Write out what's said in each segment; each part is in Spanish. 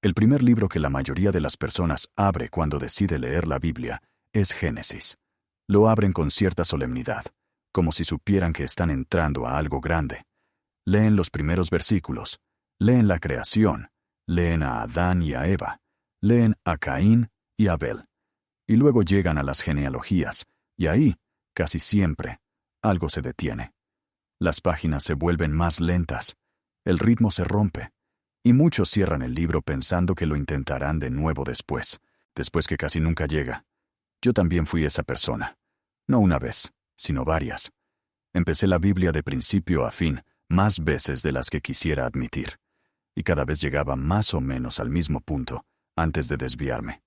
El primer libro que la mayoría de las personas abre cuando decide leer la Biblia es Génesis. Lo abren con cierta solemnidad, como si supieran que están entrando a algo grande. Leen los primeros versículos, leen la creación, leen a Adán y a Eva, leen a Caín y Abel. Y luego llegan a las genealogías, y ahí, casi siempre, algo se detiene. Las páginas se vuelven más lentas, el ritmo se rompe, y muchos cierran el libro pensando que lo intentarán de nuevo después que casi nunca llega. Yo también fui esa persona. No una vez, sino varias. Empecé la Biblia de principio a fin, más veces de las que quisiera admitir, y cada vez llegaba más o menos al mismo punto, antes de desviarme.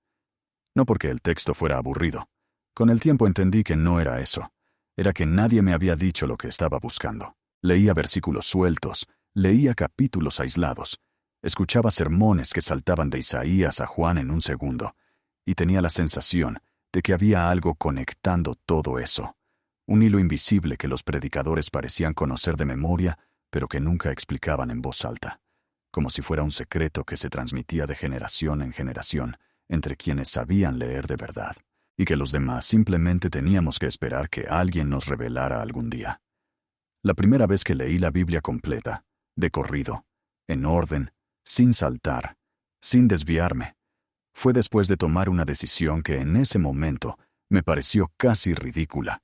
No porque el texto fuera aburrido. Con el tiempo entendí que no era eso. Era que nadie me había dicho lo que estaba buscando. Leía versículos sueltos, leía capítulos aislados, escuchaba sermones que saltaban de Isaías a Juan en un segundo, y tenía la sensación de que había algo conectando todo eso. Un hilo invisible que los predicadores parecían conocer de memoria, pero que nunca explicaban en voz alta, como si fuera un secreto que se transmitía de generación en generación entre quienes sabían leer de verdad, y que los demás simplemente teníamos que esperar que alguien nos revelara algún día. La primera vez que leí la Biblia completa, de corrido, en orden, sin saltar, sin desviarme, fue después de tomar una decisión que en ese momento me pareció casi ridícula.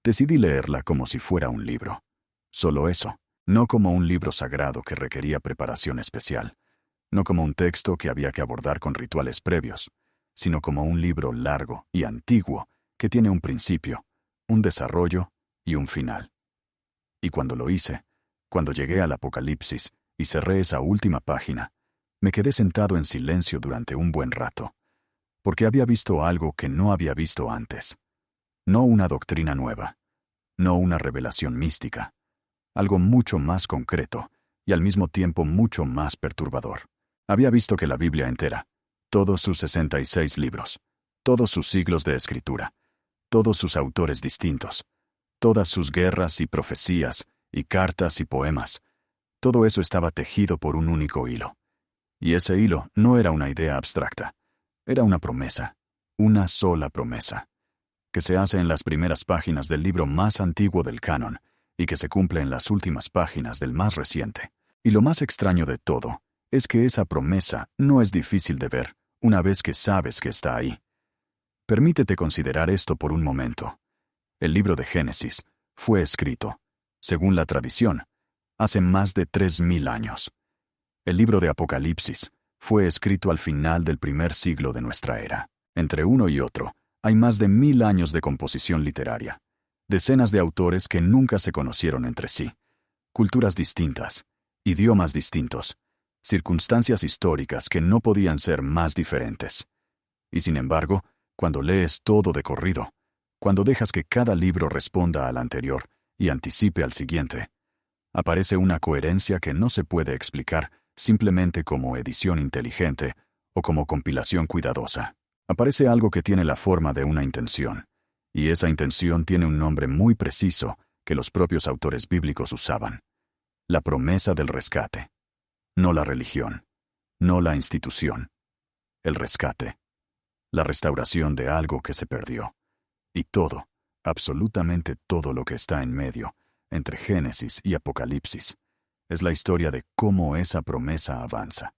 Decidí leerla como si fuera un libro. Solo eso, no como un libro sagrado que requería preparación especial, no como un texto que había que abordar con rituales previos, sino como un libro largo y antiguo que tiene un principio, un desarrollo y un final. Y cuando lo hice, cuando llegué al Apocalipsis y cerré esa última página, me quedé sentado en silencio durante un buen rato, porque había visto algo que no había visto antes. No una doctrina nueva, no una revelación mística, algo mucho más concreto y al mismo tiempo mucho más perturbador. Había visto que la Biblia entera, todos sus 66 libros, todos sus siglos de escritura, todos sus autores distintos, todas sus guerras y profecías y cartas y poemas, todo eso estaba tejido por un único hilo. Y ese hilo no era una idea abstracta, era una promesa, una sola promesa, que se hace en las primeras páginas del libro más antiguo del canon y que se cumple en las últimas páginas del más reciente. Y lo más extraño de todo es que esa promesa no es difícil de ver una vez que sabes que está ahí. Permítete considerar esto por un momento. El libro de Génesis fue escrito, según la tradición, hace más de 3000 años. El libro de Apocalipsis fue escrito al final del primer siglo de nuestra era. Entre uno y otro, hay más de 1000 años de composición literaria, decenas de autores que nunca se conocieron entre sí, culturas distintas, idiomas distintos, circunstancias históricas que no podían ser más diferentes. Y sin embargo, cuando lees todo de corrido, cuando dejas que cada libro responda al anterior y anticipe al siguiente, aparece una coherencia que no se puede explicar simplemente como edición inteligente o como compilación cuidadosa. Aparece algo que tiene la forma de una intención, y esa intención tiene un nombre muy preciso que los propios autores bíblicos usaban: la promesa del rescate. No la religión, no la institución. El rescate. La restauración de algo que se perdió. Y todo, absolutamente todo lo que está en medio, entre Génesis y Apocalipsis, es la historia de cómo esa promesa avanza.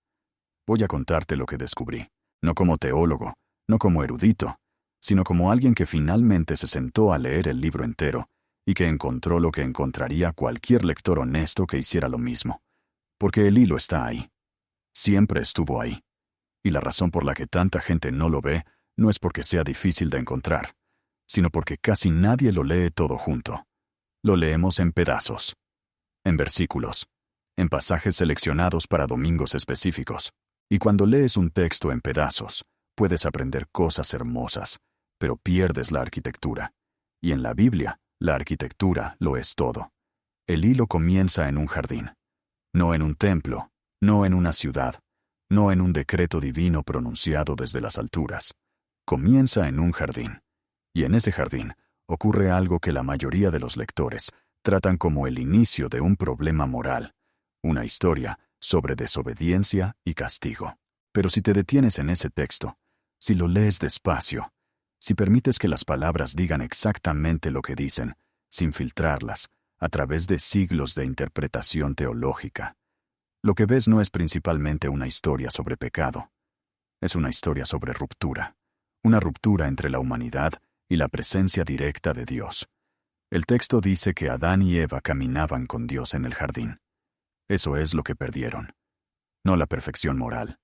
Voy a contarte lo que descubrí, no como teólogo, no como erudito, sino como alguien que finalmente se sentó a leer el libro entero y que encontró lo que encontraría cualquier lector honesto que hiciera lo mismo. Porque el hilo está ahí. Siempre estuvo ahí. Y la razón por la que tanta gente no lo ve no es porque sea difícil de encontrar, sino porque casi nadie lo lee todo junto. Lo leemos en pedazos, en versículos, en pasajes seleccionados para domingos específicos. Y cuando lees un texto en pedazos, puedes aprender cosas hermosas, pero pierdes la arquitectura. Y en la Biblia, la arquitectura lo es todo. El hilo comienza en un jardín. No en un templo, no en una ciudad, no en un decreto divino pronunciado desde las alturas. Comienza en un jardín. Y en ese jardín ocurre algo que la mayoría de los lectores tratan como el inicio de un problema moral, una historia sobre desobediencia y castigo. Pero si te detienes en ese texto, si lo lees despacio, si permites que las palabras digan exactamente lo que dicen, sin filtrarlas, a través de siglos de interpretación teológica, lo que ves no es principalmente una historia sobre pecado. Es una historia sobre ruptura. Una ruptura entre la humanidad y la presencia directa de Dios. El texto dice que Adán y Eva caminaban con Dios en el jardín. Eso es lo que perdieron. No la perfección moral.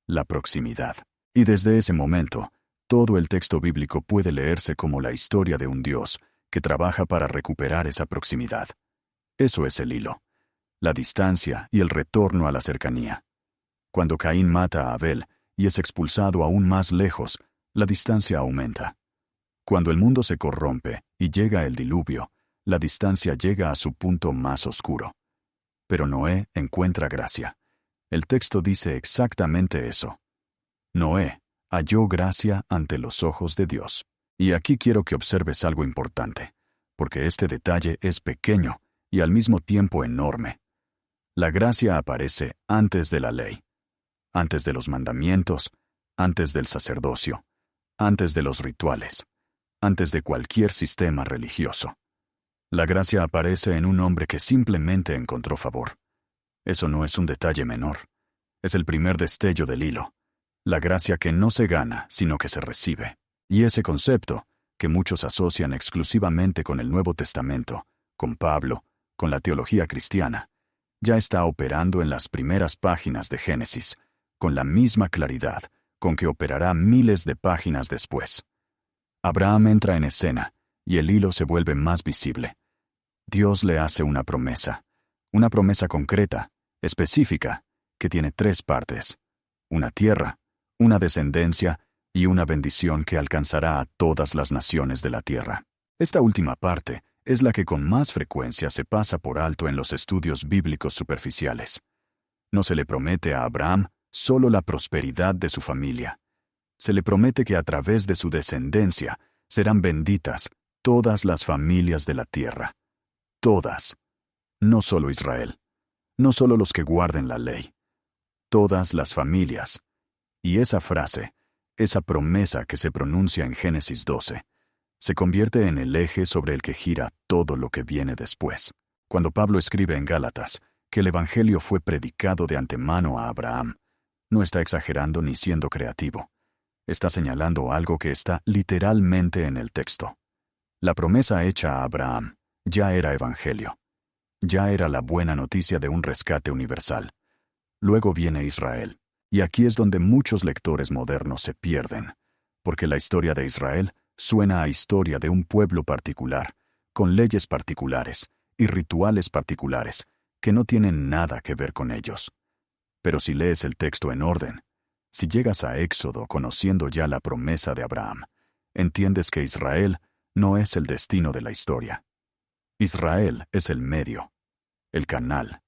La proximidad. Y desde ese momento, todo el texto bíblico puede leerse como la historia de un Dios que trabaja para recuperar esa proximidad. Eso es el hilo. La distancia y el retorno a la cercanía. Cuando Caín mata a Abel y es expulsado aún más lejos, la distancia aumenta. Cuando el mundo se corrompe y llega el diluvio, la distancia llega a su punto más oscuro. Pero Noé encuentra gracia. El texto dice exactamente eso. Noé halló gracia ante los ojos de Dios. Y aquí quiero que observes algo importante, porque este detalle es pequeño y al mismo tiempo enorme. La gracia aparece antes de la ley, antes de los mandamientos, antes del sacerdocio, antes de los rituales, antes de cualquier sistema religioso. La gracia aparece en un hombre que simplemente encontró favor. Eso no es un detalle menor. Es el primer destello del hilo. La gracia que no se gana, sino que se recibe. Y ese concepto, que muchos asocian exclusivamente con el Nuevo Testamento, con Pablo, con la teología cristiana, ya está operando en las primeras páginas de Génesis, con la misma claridad con que operará miles de páginas después. Abraham entra en escena, y el hilo se vuelve más visible. Dios le hace una promesa concreta, específica, que tiene 3 partes: una tierra, una descendencia y una bendición que alcanzará a todas las naciones de la tierra. Esta última parte es la que con más frecuencia se pasa por alto en los estudios bíblicos superficiales. No se le promete a Abraham solo la prosperidad de su familia. Se le promete que a través de su descendencia serán benditas todas las familias de la tierra. Todas. No solo Israel. No solo los que guarden la ley. Todas las familias. Y esa frase, esa promesa que se pronuncia en Génesis 12, se convierte en el eje sobre el que gira todo lo que viene después. Cuando Pablo escribe en Gálatas que el Evangelio fue predicado de antemano a Abraham, no está exagerando ni siendo creativo. Está señalando algo que está literalmente en el texto. La promesa hecha a Abraham ya era Evangelio. Ya era la buena noticia de un rescate universal. Luego viene Israel. Y aquí es donde muchos lectores modernos se pierden, porque la historia de Israel suena a historia de un pueblo particular, con leyes particulares y rituales particulares que no tienen nada que ver con ellos. Pero si lees el texto en orden, si llegas a Éxodo conociendo ya la promesa de Abraham, entiendes que Israel no es el destino de la historia. Israel es el medio, el canal,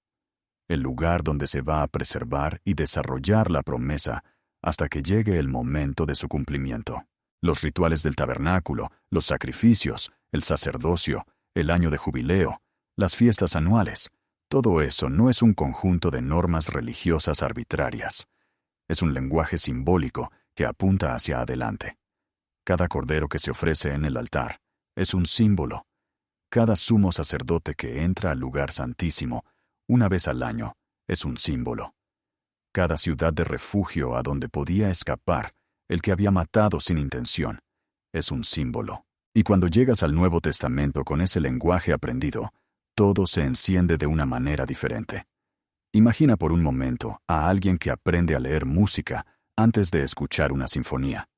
el lugar donde se va a preservar y desarrollar la promesa hasta que llegue el momento de su cumplimiento. Los rituales del tabernáculo, los sacrificios, el sacerdocio, el año de jubileo, las fiestas anuales, todo eso no es un conjunto de normas religiosas arbitrarias. Es un lenguaje simbólico que apunta hacia adelante. Cada cordero que se ofrece en el altar es un símbolo. Cada sumo sacerdote que entra al lugar santísimo una vez al año es un símbolo. Cada ciudad de refugio a donde podía escapar el que había matado sin intención es un símbolo. Y cuando llegas al Nuevo Testamento con ese lenguaje aprendido, todo se enciende de una manera diferente. Imagina por un momento a alguien que aprende a leer música antes de escuchar una sinfonía.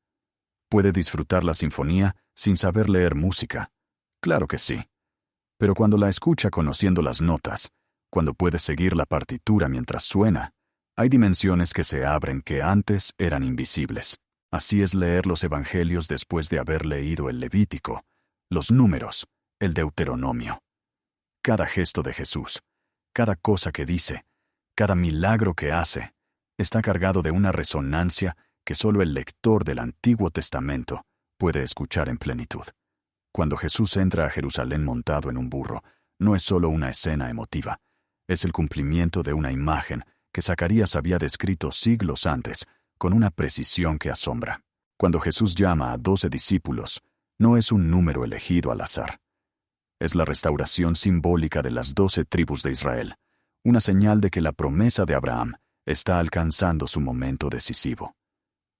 ¿Puede disfrutar la sinfonía sin saber leer música? Claro que sí. Pero cuando la escucha conociendo las notas, cuando puede seguir la partitura mientras suena, hay dimensiones que se abren que antes eran invisibles. Así es leer los evangelios después de haber leído el Levítico, los Números, el Deuteronomio. Cada gesto de Jesús, cada cosa que dice, cada milagro que hace, está cargado de una resonancia que solo el lector del Antiguo Testamento puede escuchar en plenitud. Cuando Jesús entra a Jerusalén montado en un burro, no es solo una escena emotiva, es el cumplimiento de una imagen que Zacarías había descrito siglos antes, con una precisión que asombra. Cuando Jesús llama a 12 discípulos, no es un número elegido al azar. Es la restauración simbólica de las 12 tribus de Israel, una señal de que la promesa de Abraham está alcanzando su momento decisivo.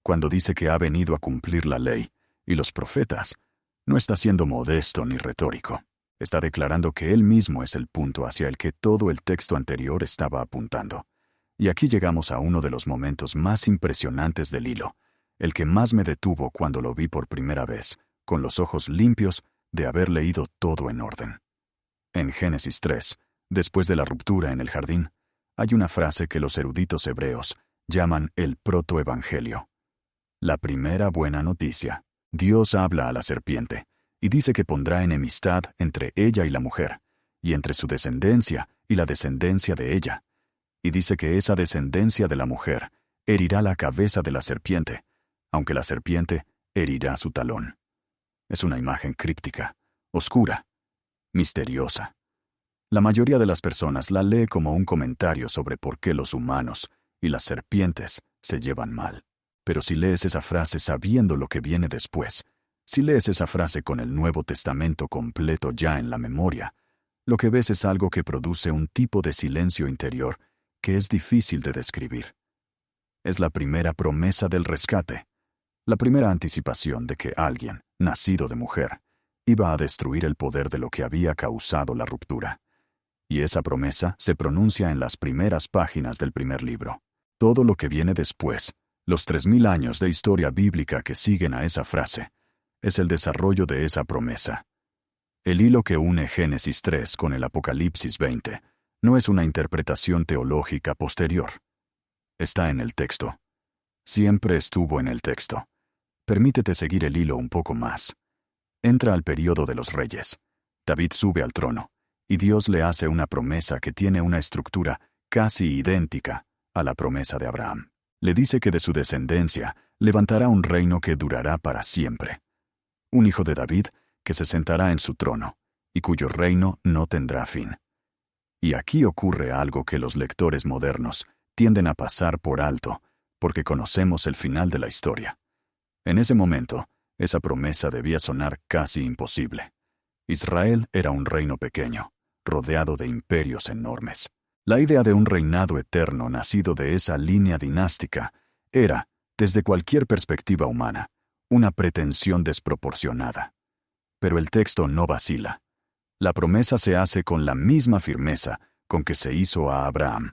Cuando dice que ha venido a cumplir la ley y los profetas, no está siendo modesto ni retórico. Está declarando que él mismo es el punto hacia el que todo el texto anterior estaba apuntando. Y aquí llegamos a uno de los momentos más impresionantes del hilo, el que más me detuvo cuando lo vi por primera vez, con los ojos limpios de haber leído todo en orden. En Génesis 3, después de la ruptura en el jardín, hay una frase que los eruditos hebreos llaman el protoevangelio. La primera buena noticia. Dios habla a la serpiente y dice que pondrá enemistad entre ella y la mujer, y entre su descendencia y la descendencia de ella. Y dice que esa descendencia de la mujer herirá la cabeza de la serpiente, aunque la serpiente herirá su talón. Es una imagen críptica, oscura, misteriosa. La mayoría de las personas la lee como un comentario sobre por qué los humanos y las serpientes se llevan mal. Pero si lees esa frase sabiendo lo que viene después, si lees esa frase con el Nuevo Testamento completo ya en la memoria, lo que ves es algo que produce un tipo de silencio interior que es difícil de describir. Es la primera promesa del rescate, la primera anticipación de que alguien, nacido de mujer, iba a destruir el poder de lo que había causado la ruptura. Y esa promesa se pronuncia en las primeras páginas del primer libro. Todo lo que viene después, los 3000 años de historia bíblica que siguen a esa frase, es el desarrollo de esa promesa. El hilo que une Génesis 3 con el Apocalipsis 20 no es una interpretación teológica posterior. Está en el texto. Siempre estuvo en el texto. Permítete seguir el hilo un poco más. Entra al período de los reyes. David sube al trono, y Dios le hace una promesa que tiene una estructura casi idéntica a la promesa de Abraham. Le dice que de su descendencia levantará un reino que durará para siempre. Un hijo de David que se sentará en su trono, y cuyo reino no tendrá fin. Y aquí ocurre algo que los lectores modernos tienden a pasar por alto, porque conocemos el final de la historia. En ese momento, esa promesa debía sonar casi imposible. Israel era un reino pequeño, rodeado de imperios enormes. La idea de un reinado eterno nacido de esa línea dinástica era, desde cualquier perspectiva humana, una pretensión desproporcionada. Pero el texto no vacila. La promesa se hace con la misma firmeza con que se hizo a Abraham.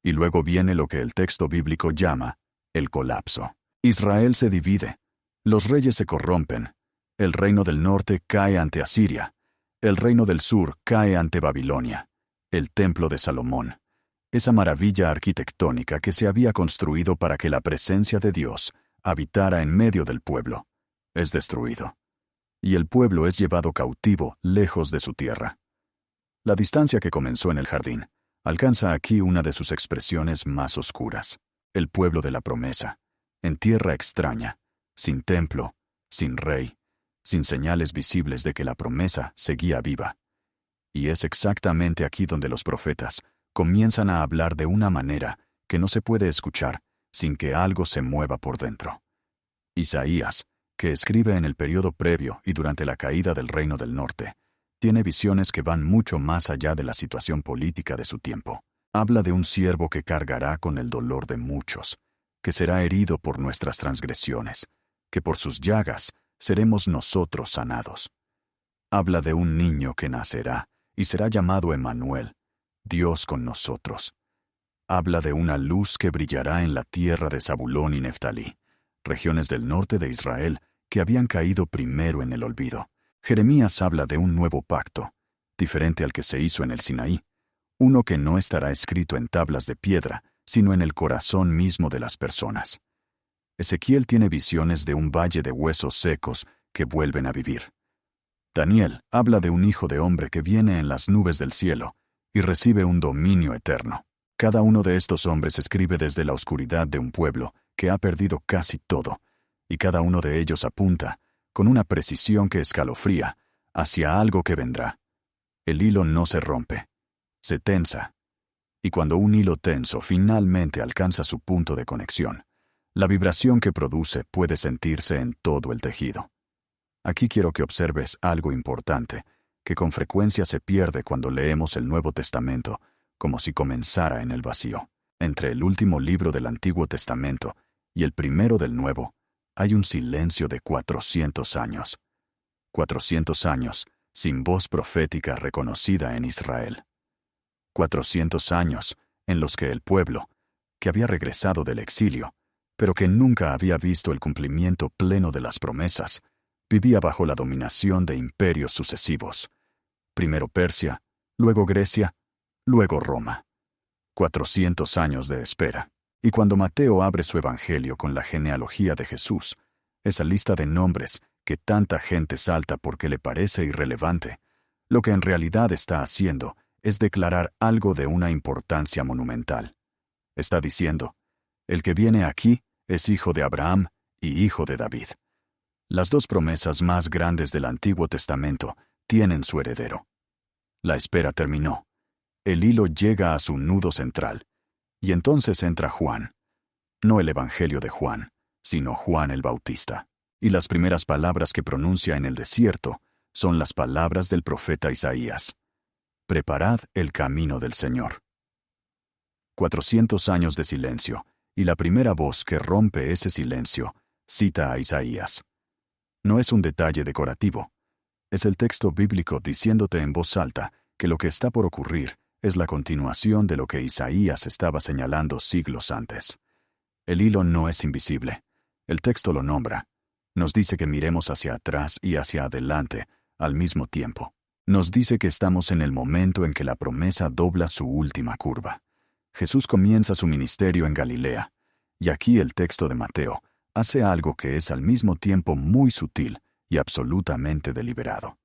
Y luego viene lo que el texto bíblico llama el colapso. Israel se divide, los reyes se corrompen, el reino del norte cae ante Asiria, el reino del sur cae ante Babilonia, el templo de Salomón, esa maravilla arquitectónica que se había construido para que la presencia de Dios habitara en medio del pueblo, es destruido. Y el pueblo es llevado cautivo lejos de su tierra. La distancia que comenzó en el jardín alcanza aquí una de sus expresiones más oscuras. El pueblo de la promesa, en tierra extraña, sin templo, sin rey, sin señales visibles de que la promesa seguía viva. Y es exactamente aquí donde los profetas comienzan a hablar de una manera que no se puede escuchar sin que algo se mueva por dentro. Isaías, que escribe en el periodo previo y durante la caída del reino del norte, tiene visiones que van mucho más allá de la situación política de su tiempo. Habla de un siervo que cargará con el dolor de muchos, que será herido por nuestras transgresiones, que por sus llagas seremos nosotros sanados. Habla de un niño que nacerá y será llamado Emmanuel, Dios con nosotros. Habla de una luz que brillará en la tierra de Zabulón y Neftalí, regiones del norte de Israel que habían caído primero en el olvido. Jeremías habla de un nuevo pacto, diferente al que se hizo en el Sinaí, uno que no estará escrito en tablas de piedra, sino en el corazón mismo de las personas. Ezequiel tiene visiones de un valle de huesos secos que vuelven a vivir. Daniel habla de un hijo de hombre que viene en las nubes del cielo y recibe un dominio eterno. Cada uno de estos hombres escribe desde la oscuridad de un pueblo que ha perdido casi todo, y cada uno de ellos apunta, con una precisión que escalofría, hacia algo que vendrá. El hilo no se rompe, se tensa. Y cuando un hilo tenso finalmente alcanza su punto de conexión, La vibración que produce puede sentirse en todo el tejido. Aquí quiero que observes algo importante, que con frecuencia se pierde cuando leemos el Nuevo Testamento, como si comenzara en el vacío. Entre el último libro del Antiguo Testamento y el primero del Nuevo, hay un silencio de 400 años. 400 años sin voz profética reconocida en Israel. 400 años en los que el pueblo, que había regresado del exilio, pero que nunca había visto el cumplimiento pleno de las promesas, vivía bajo la dominación de imperios sucesivos. Primero Persia, luego Grecia, luego Roma. 400 años de espera. Y cuando Mateo abre su evangelio con la genealogía de Jesús, esa lista de nombres que tanta gente salta porque le parece irrelevante, lo que en realidad está haciendo es declarar algo de una importancia monumental. Está diciendo, el que viene aquí es hijo de Abraham y hijo de David. Las dos promesas más grandes del Antiguo Testamento tienen su heredero. La espera terminó. El hilo llega a su nudo central, y entonces entra Juan. No el Evangelio de Juan, sino Juan el Bautista. Y las primeras palabras que pronuncia en el desierto son las palabras del profeta Isaías. Preparad el camino del Señor. 400 años de silencio, y la primera voz que rompe ese silencio cita a Isaías. No es un detalle decorativo. Es el texto bíblico diciéndote en voz alta que lo que está por ocurrir es la continuación de lo que Isaías estaba señalando siglos antes. El hilo no es invisible. El texto lo nombra. Nos dice que miremos hacia atrás y hacia adelante al mismo tiempo. Nos dice que estamos en el momento en que la promesa dobla su última curva. Jesús comienza su ministerio en Galilea, y aquí el texto de Mateo hace algo que es al mismo tiempo muy sutil y absolutamente deliberado.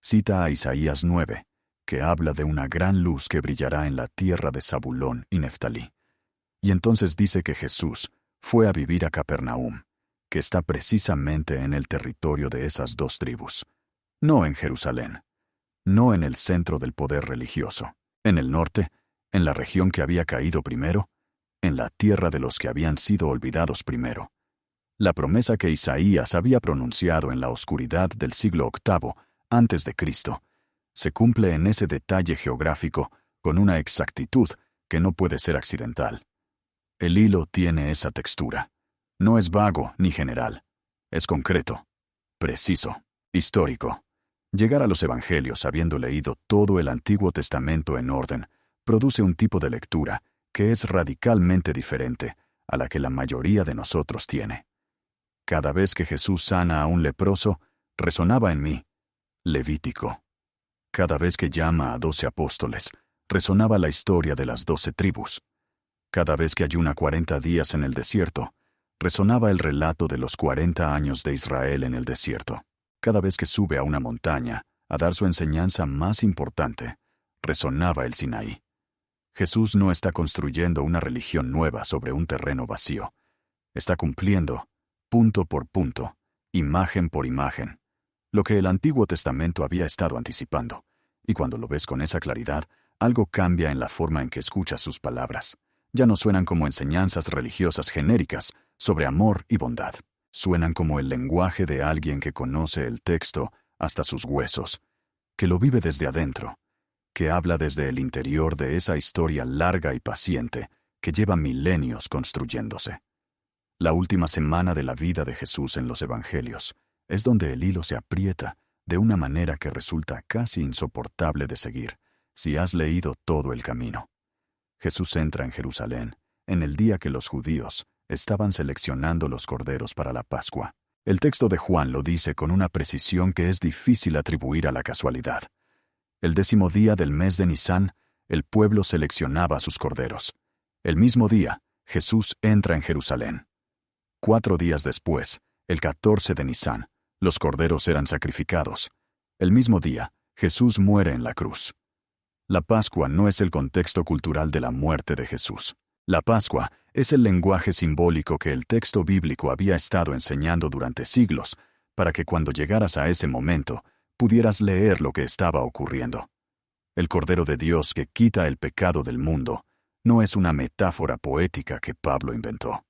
Cita a Isaías 9, que habla de una gran luz que brillará en la tierra de Zabulón y Neftalí. Y entonces dice que Jesús fue a vivir a Capernaum, que está precisamente en el territorio de esas dos tribus, no en Jerusalén, no en el centro del poder religioso, en el norte, en la región que había caído primero, en la tierra de los que habían sido olvidados primero. La promesa que Isaías había pronunciado en la oscuridad del siglo VIII antes de Cristo se cumple en ese detalle geográfico con una exactitud que no puede ser accidental. El hilo tiene esa textura. No es vago ni general. Es concreto, preciso, histórico. Llegar a los evangelios habiendo leído todo el Antiguo Testamento en orden produce un tipo de lectura que es radicalmente diferente a la que la mayoría de nosotros tiene. Cada vez que Jesús sana a un leproso, resonaba en mí, Levítico. Cada vez que llama a 12 apóstoles, resonaba la historia de las 12 tribus. Cada vez que ayuna 40 días en el desierto, resonaba el relato de los 40 años de Israel en el desierto. Cada vez que sube a una montaña a dar su enseñanza más importante, resonaba el Sinaí. Jesús no está construyendo una religión nueva sobre un terreno vacío. Está cumpliendo, punto por punto, imagen por imagen, lo que el Antiguo Testamento había estado anticipando. Y cuando lo ves con esa claridad, algo cambia en la forma en que escuchas sus palabras. Ya no suenan como enseñanzas religiosas genéricas sobre amor y bondad. Suenan como el lenguaje de alguien que conoce el texto hasta sus huesos, que lo vive desde adentro, que habla desde el interior de esa historia larga y paciente que lleva milenios construyéndose. La última semana de la vida de Jesús en los Evangelios es donde el hilo se aprieta de una manera que resulta casi insoportable de seguir si has leído todo el camino. Jesús entra en Jerusalén en el día que los judíos estaban seleccionando los corderos para la Pascua. El texto de Juan lo dice con una precisión que es difícil atribuir a la casualidad. El 10º día del mes de Nisán, el pueblo seleccionaba sus corderos. El mismo día, Jesús entra en Jerusalén. 4 días después, el 14 de Nisán, los corderos eran sacrificados. El mismo día, Jesús muere en la cruz. La Pascua no es el contexto cultural de la muerte de Jesús. La Pascua es el lenguaje simbólico que el texto bíblico había estado enseñando durante siglos, para que cuando llegaras a ese momento, pudieras leer lo que estaba ocurriendo. El Cordero de Dios que quita el pecado del mundo no es una metáfora poética que Pablo inventó.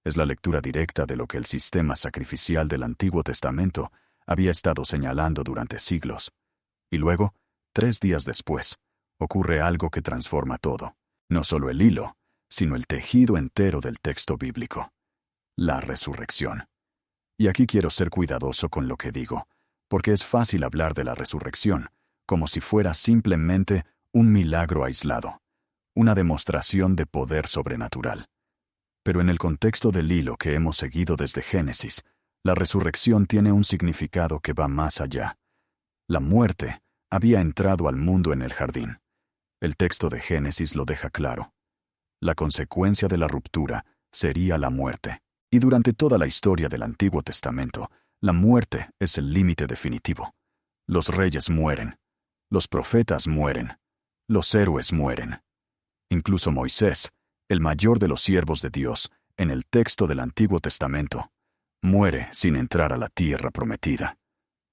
Es la lectura directa de lo que el sistema sacrificial del Antiguo Testamento había estado señalando durante siglos. Y luego, 3 días después, ocurre algo que transforma todo. No solo el hilo, sino el tejido entero del texto bíblico. La resurrección. Y aquí quiero ser cuidadoso con lo que digo, porque es fácil hablar de la resurrección como si fuera simplemente un milagro aislado, una demostración de poder sobrenatural. Pero en el contexto del hilo que hemos seguido desde Génesis, la resurrección tiene un significado que va más allá. La muerte había entrado al mundo en el jardín. El texto de Génesis lo deja claro. La consecuencia de la ruptura sería la muerte. Y durante toda la historia del Antiguo Testamento, la muerte es el límite definitivo. Los reyes mueren. Los profetas mueren. Los héroes mueren. Incluso Moisés, el mayor de los siervos de Dios, en el texto del Antiguo Testamento, muere sin entrar a la tierra prometida.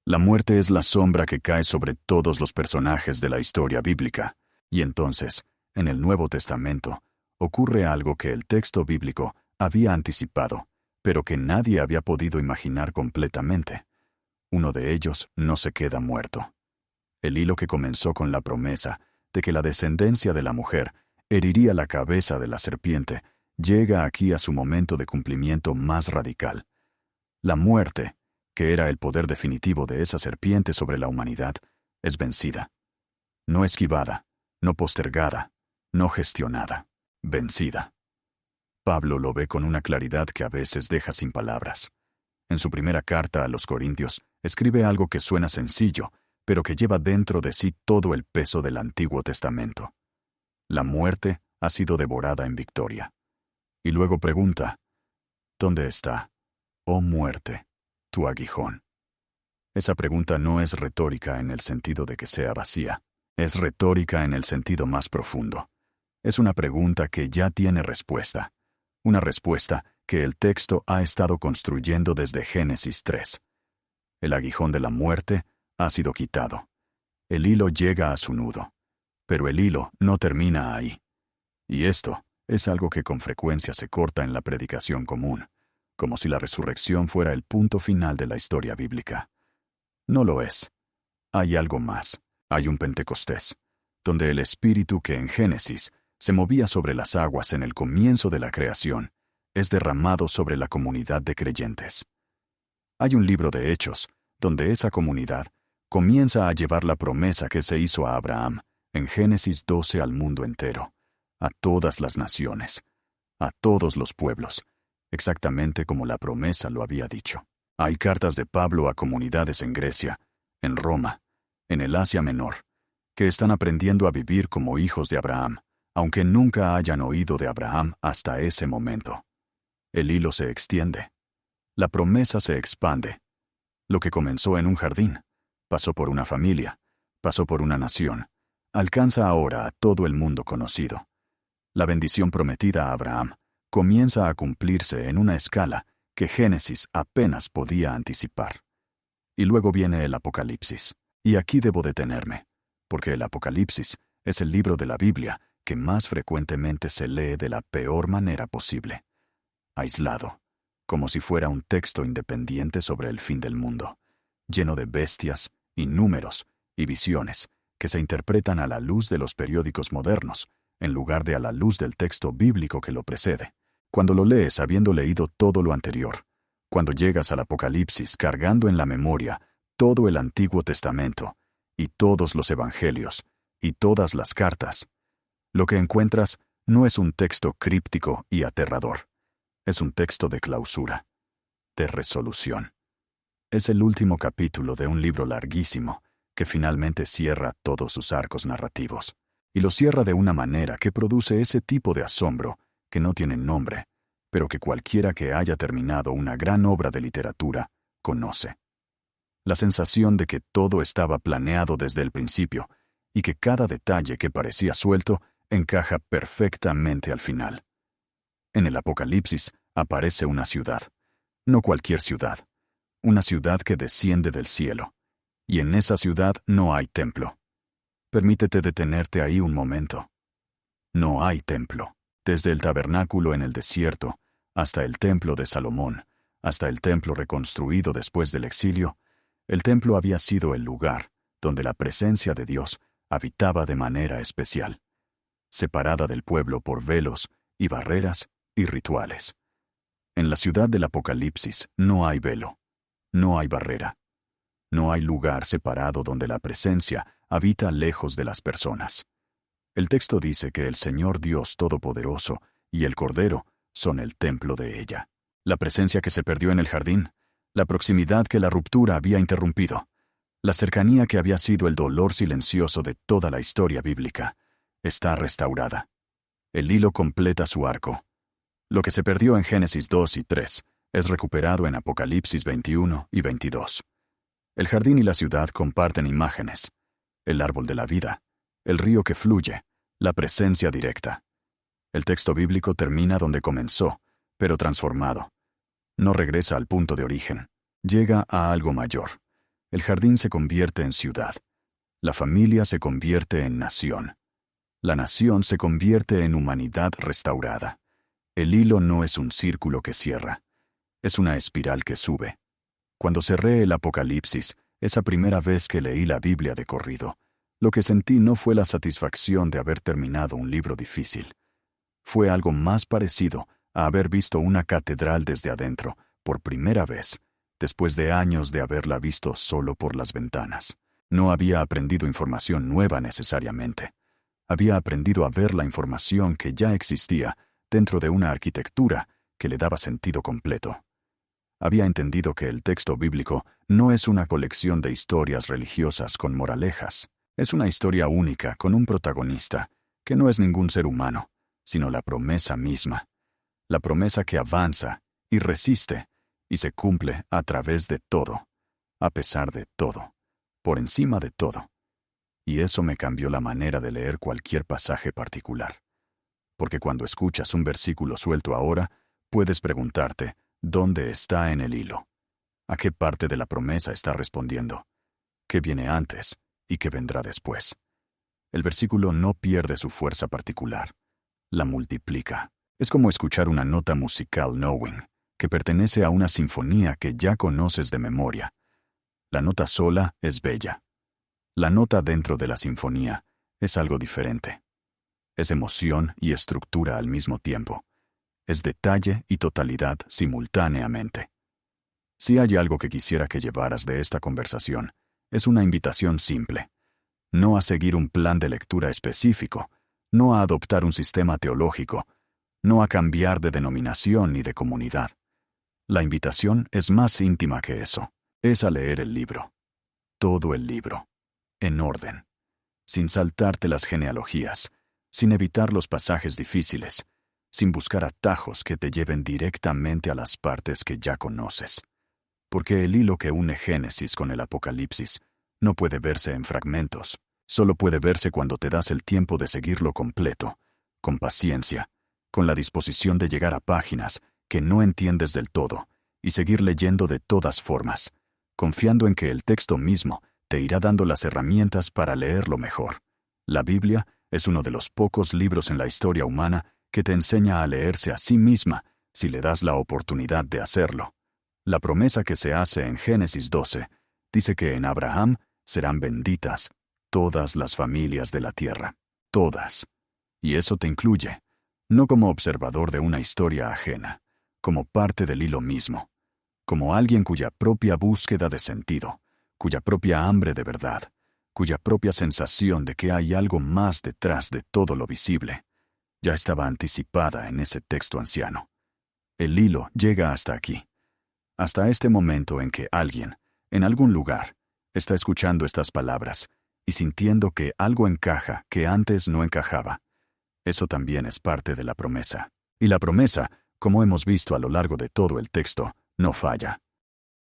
La muerte es la sombra que cae sobre todos los personajes de la historia bíblica, y entonces, en el Nuevo Testamento, ocurre algo que el texto bíblico había anticipado, pero que nadie había podido imaginar completamente. Uno de ellos no se queda muerto. El hilo que comenzó con la promesa de que la descendencia de la mujer heriría la cabeza de la serpiente llega aquí a su momento de cumplimiento más radical. La muerte, que era el poder definitivo de esa serpiente sobre la humanidad, es vencida. No esquivada, no postergada, no gestionada, vencida. Pablo lo ve con una claridad que a veces deja sin palabras. En su primera carta a los Corintios, escribe algo que suena sencillo, pero que lleva dentro de sí todo el peso del Antiguo Testamento. La muerte ha sido devorada en victoria. Y luego pregunta, ¿dónde está, oh muerte, tu aguijón? Esa pregunta no es retórica en el sentido de que sea vacía. Es retórica en el sentido más profundo. Es una pregunta que ya tiene respuesta. Una respuesta que el texto ha estado construyendo desde Génesis 3. El aguijón de la muerte ha sido quitado. El hilo llega a su nudo. Pero el hilo no termina ahí. Y esto es algo que con frecuencia se corta en la predicación común, como si la resurrección fuera el punto final de la historia bíblica. No lo es. Hay algo más. Hay un Pentecostés, donde el Espíritu que en Génesis se movía sobre las aguas en el comienzo de la creación, es derramado sobre la comunidad de creyentes. Hay un libro de Hechos, donde esa comunidad comienza a llevar la promesa que se hizo a Abraham en Génesis 12 al mundo entero, a todas las naciones, a todos los pueblos, exactamente como la promesa lo había dicho. Hay cartas de Pablo a comunidades en Grecia, en Roma, en el Asia Menor, que están aprendiendo a vivir como hijos de Abraham, aunque nunca hayan oído de Abraham hasta ese momento. El hilo se extiende. La promesa se expande. Lo que comenzó en un jardín, pasó por una familia, pasó por una nación, alcanza ahora a todo el mundo conocido. La bendición prometida a Abraham comienza a cumplirse en una escala que Génesis apenas podía anticipar. Y luego viene el Apocalipsis. Y aquí debo detenerme, porque el Apocalipsis es el libro de la Biblia que más frecuentemente se lee de la peor manera posible. Aislado, como si fuera un texto independiente sobre el fin del mundo, lleno de bestias y números y visiones que se interpretan a la luz de los periódicos modernos, en lugar de a la luz del texto bíblico que lo precede. Cuando lo lees habiendo leído todo lo anterior, cuando llegas al Apocalipsis cargando en la memoria todo el Antiguo Testamento, y todos los Evangelios, y todas las cartas, lo que encuentras no es un texto críptico y aterrador. Es un texto de clausura, de resolución. Es el último capítulo de un libro larguísimo que finalmente cierra todos sus arcos narrativos, y lo cierra de una manera que produce ese tipo de asombro que no tiene nombre, pero que cualquiera que haya terminado una gran obra de literatura conoce. La sensación de que todo estaba planeado desde el principio y que cada detalle que parecía suelto encaja perfectamente al final. En el Apocalipsis aparece una ciudad, no cualquier ciudad, una ciudad que desciende del cielo, y en esa ciudad no hay templo. Permítete detenerte ahí un momento. No hay templo. Desde el tabernáculo en el desierto hasta el templo de Salomón, hasta el templo reconstruido después del exilio, el templo había sido el lugar donde la presencia de Dios habitaba de manera especial, separada del pueblo por velos y barreras y rituales. En la ciudad del Apocalipsis no hay velo, no hay barrera, no hay lugar separado donde la presencia habita lejos de las personas. El texto dice que el Señor Dios Todopoderoso y el Cordero son el templo de ella. La presencia que se perdió en el jardín, la proximidad que la ruptura había interrumpido, la cercanía que había sido el dolor silencioso de toda la historia bíblica, está restaurada. El hilo completa su arco. Lo que se perdió en Génesis 2 y 3 es recuperado en Apocalipsis 21 y 22. El jardín y la ciudad comparten imágenes. El árbol de la vida, el río que fluye, la presencia directa. El texto bíblico termina donde comenzó, pero transformado. No regresa al punto de origen. Llega a algo mayor. El jardín se convierte en ciudad. La familia se convierte en nación. La nación se convierte en humanidad restaurada. El hilo no es un círculo que cierra. Es una espiral que sube. Cuando cerré el Apocalipsis, esa primera vez que leí la Biblia de corrido, lo que sentí no fue la satisfacción de haber terminado un libro difícil. Fue algo más parecido a haber visto una catedral desde adentro, por primera vez, después de años de haberla visto solo por las ventanas. No había aprendido información nueva necesariamente. Había aprendido a ver la información que ya existía dentro de una arquitectura que le daba sentido completo. Había entendido que el texto bíblico no es una colección de historias religiosas con moralejas. Es una historia única con un protagonista, que no es ningún ser humano, sino la promesa misma. La promesa que avanza y resiste y se cumple a través de todo, a pesar de todo, por encima de todo. Y eso me cambió la manera de leer cualquier pasaje particular. Porque cuando escuchas un versículo suelto ahora, puedes preguntarte, ¿dónde está en el hilo? ¿A qué parte de la promesa está respondiendo? ¿Qué viene antes y qué vendrá después? El versículo no pierde su fuerza particular, la multiplica. Es como escuchar una nota musical knowing, que pertenece a una sinfonía que ya conoces de memoria. La nota sola es bella. La nota dentro de la sinfonía es algo diferente. Es emoción y estructura al mismo tiempo. Es detalle y totalidad simultáneamente. Si hay algo que quisiera que llevaras de esta conversación, es una invitación simple. No a seguir un plan de lectura específico, no a adoptar un sistema teológico, no a cambiar de denominación ni de comunidad. La invitación es más íntima que eso. Es a leer el libro. Todo el libro. En orden. Sin saltarte las genealogías, sin evitar los pasajes difíciles, sin buscar atajos que te lleven directamente a las partes que ya conoces. Porque el hilo que une Génesis con el Apocalipsis no puede verse en fragmentos, solo puede verse cuando te das el tiempo de seguirlo completo, con paciencia, con la disposición de llegar a páginas que no entiendes del todo y seguir leyendo de todas formas, confiando en que el texto mismo te irá dando las herramientas para leerlo mejor. La Biblia es uno de los pocos libros en la historia humana que te enseña a leerse a sí misma si le das la oportunidad de hacerlo. La promesa que se hace en Génesis 12 dice que en Abraham serán benditas todas las familias de la tierra. Todas. Y eso te incluye, no como observador de una historia ajena, como parte del hilo mismo, como alguien cuya propia búsqueda de sentido, cuya propia hambre de verdad, cuya propia sensación de que hay algo más detrás de todo lo visible, ya estaba anticipada en ese texto anciano. El hilo llega hasta aquí, hasta este momento en que alguien, en algún lugar, está escuchando estas palabras y sintiendo que algo encaja que antes no encajaba. Eso también es parte de la promesa. Y la promesa, como hemos visto a lo largo de todo el texto, no falla.